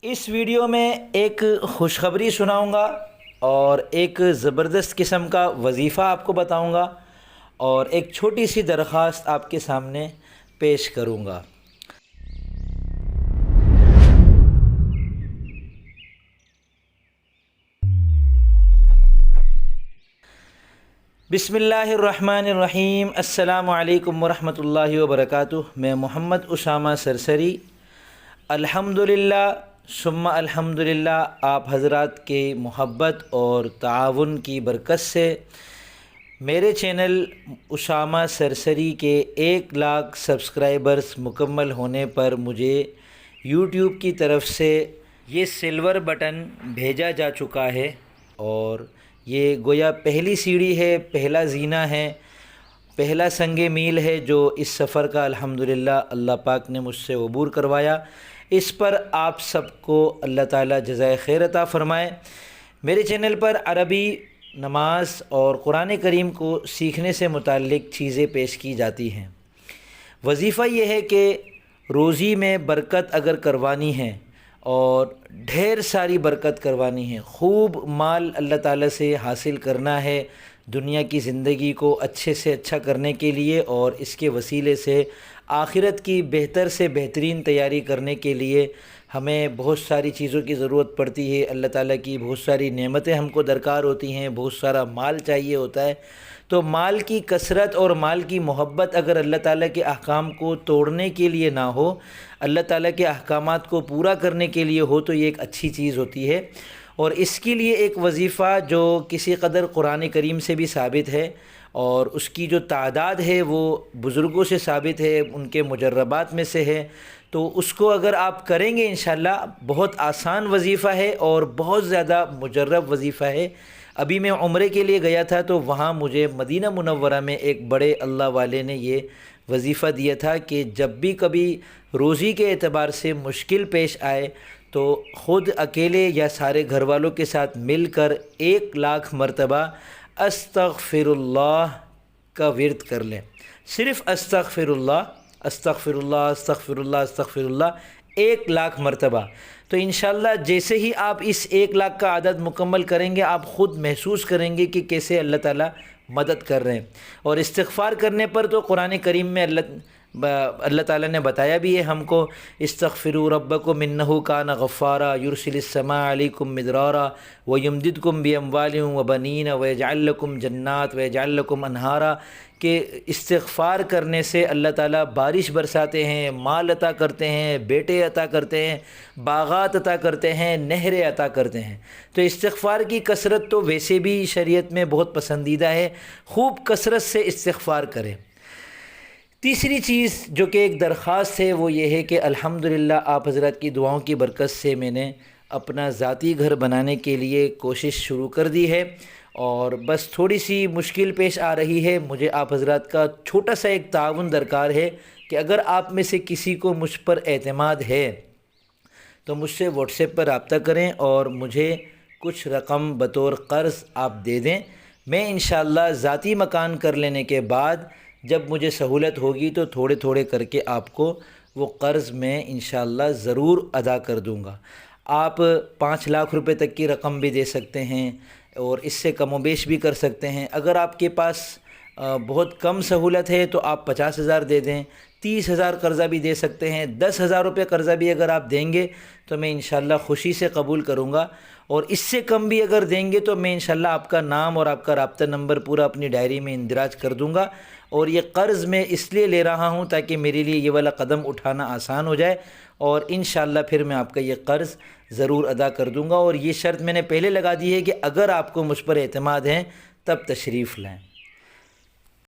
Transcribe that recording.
اس video میں ایک خوشخبری سناؤں گا اور ایک زبردست قسم کا وظیفہ آپ کو بتاؤں گا اور ایک چھوٹی سی درخواست آپ کے سامنے پیش کروں گا۔ بسم اللہ الرحمن الرحیم۔ السلام علیکم ورحمۃ اللہ وبرکاتہ۔ میں محمد اسامہ سرسری الحمدللہ ثم الحمدللہ آپ حضرات کے محبت اور تعاون کی برکت سے میرے چینل اسامہ سرسری کے 1 لاکھ سبسکرائبرز مکمل ہونے پر مجھے یوٹیوب کی طرف سے یہ سلور بٹن بھیجا جا چکا ہے، اور یہ گویا پہلی سیڑھی ہے، پہلا زینہ ہے، پہلا سنگ میل ہے جو اس سفر کا الحمدللہ اللہ پاک نے مجھ سے عبور کروایا۔ اس پر آپ سب کو اللہ تعالیٰ جزائے خیر عطا فرمائے۔ میرے چینل پر عربی، نماز اور قرآن کریم کو سیکھنے سے متعلق چیزیں پیش کی جاتی ہیں۔ وظیفہ یہ ہے کہ روزی میں برکت اگر کروانی ہے اور ڈھیر ساری برکت کروانی ہے، خوب مال اللہ تعالیٰ سے حاصل کرنا ہے دنیا کی زندگی کو اچھے سے اچھا کرنے کے لیے، اور اس کے وسیلے سے آخرت کی بہتر سے بہترین تیاری کرنے کے لیے ہمیں بہت ساری چیزوں کی ضرورت پڑتی ہے۔ اللہ تعالیٰ کی بہت ساری نعمتیں ہم کو درکار ہوتی ہیں، بہت سارا مال چاہیے ہوتا ہے۔ تو مال کی کثرت اور مال کی محبت اگر اللہ تعالیٰ کے احکام کو توڑنے کے لیے نہ ہو، اللہ تعالیٰ کے احکامات کو پورا کرنے کے لیے ہو، تو یہ ایک اچھی چیز ہوتی ہے۔ اور اس کے لیے ایک وظیفہ جو کسی قدر قرآن کریم سے بھی ثابت ہے، اور اس کی جو تعداد ہے وہ بزرگوں سے ثابت ہے، ان کے مجربات میں سے ہے، تو اس کو اگر آپ کریں گے انشاءاللہ بہت آسان وظیفہ ہے اور بہت زیادہ مجرب وظیفہ ہے۔ ابھی میں عمرے کے لیے گیا تھا، تو وہاں مجھے مدینہ منورہ میں ایک بڑے اللہ والے نے یہ وظیفہ دیا تھا کہ جب بھی کبھی روزی کے اعتبار سے مشکل پیش آئے تو خود اکیلے یا سارے گھر والوں کے ساتھ مل کر 1 لاکھ مرتبہ استغفر اللہ کا ورد کر لیں۔ صرف استغفر اللہ استغفر اللہ استغفر اللہ استغفر اللہ 1 لاکھ مرتبہ۔ تو انشاءاللہ جیسے ہی آپ اس 1 لاکھ کا عدد مکمل کریں گے، آپ خود محسوس کریں گے کہ کیسے اللہ تعالیٰ مدد کر رہے ہیں۔ اور استغفار کرنے پر تو قرآن کریم میں اللہ تعالیٰ نے بتایا بھی ہے ہم کو، استغفروا ربکم انہ کان غفارا یرسل السماء علیکم مدرارا ویمددکم باموال وبنین ویجعل لکم جنات ویجعل لکم انہارا، کہ استغفار کرنے سے اللہ تعالیٰ بارش برساتے ہیں، مال عطا کرتے ہیں، بیٹے عطا کرتے ہیں، باغات عطا کرتے ہیں، نہریں عطا کرتے ہیں۔ تو استغفار کی کثرت تو ویسے بھی شریعت میں بہت پسندیدہ ہے، خوب کثرت سے استغفار کریں۔ تیسری چیز جو کہ ایک درخواست ہے وہ یہ ہے کہ الحمدللہ آپ حضرات کی دعاؤں کی برکت سے میں نے اپنا ذاتی گھر بنانے کے لیے کوشش شروع کر دی ہے، اور بس تھوڑی سی مشکل پیش آ رہی ہے۔ مجھے آپ حضرات کا چھوٹا سا ایک تعاون درکار ہے کہ اگر آپ میں سے کسی کو مجھ پر اعتماد ہے تو مجھ سے واٹس ایپ پر رابطہ کریں اور مجھے کچھ رقم بطور قرض آپ دے دیں۔ میں انشاءاللہ ذاتی مکان کر لینے کے بعد جب مجھے سہولت ہوگی تو تھوڑے تھوڑے کر کے آپ کو وہ قرض میں انشاءاللہ ضرور ادا کر دوں گا۔ آپ 5 لاکھ روپے تک کی رقم بھی دے سکتے ہیں اور اس سے کم و بیش بھی کر سکتے ہیں۔ اگر آپ کے پاس بہت کم سہولت ہے تو آپ 50,000 دے دیں، 30,000 قرضہ بھی دے سکتے ہیں، 10,000 روپے قرضہ بھی اگر آپ دیں گے تو میں انشاءاللہ خوشی سے قبول کروں گا، اور اس سے کم بھی اگر دیں گے تو میں انشاءاللہ آپ کا نام اور آپ کا رابطہ نمبر پورا اپنی ڈائری میں اندراج کر دوں گا۔ اور یہ قرض میں اس لیے لے رہا ہوں تاکہ میرے لیے یہ والا قدم اٹھانا آسان ہو جائے، اور انشاءاللہ پھر میں آپ کا یہ قرض ضرور ادا کر دوں گا۔ اور یہ شرط میں نے پہلے لگا دی ہے کہ اگر آپ کو مجھ پر اعتماد ہے تب تشریف لائیں۔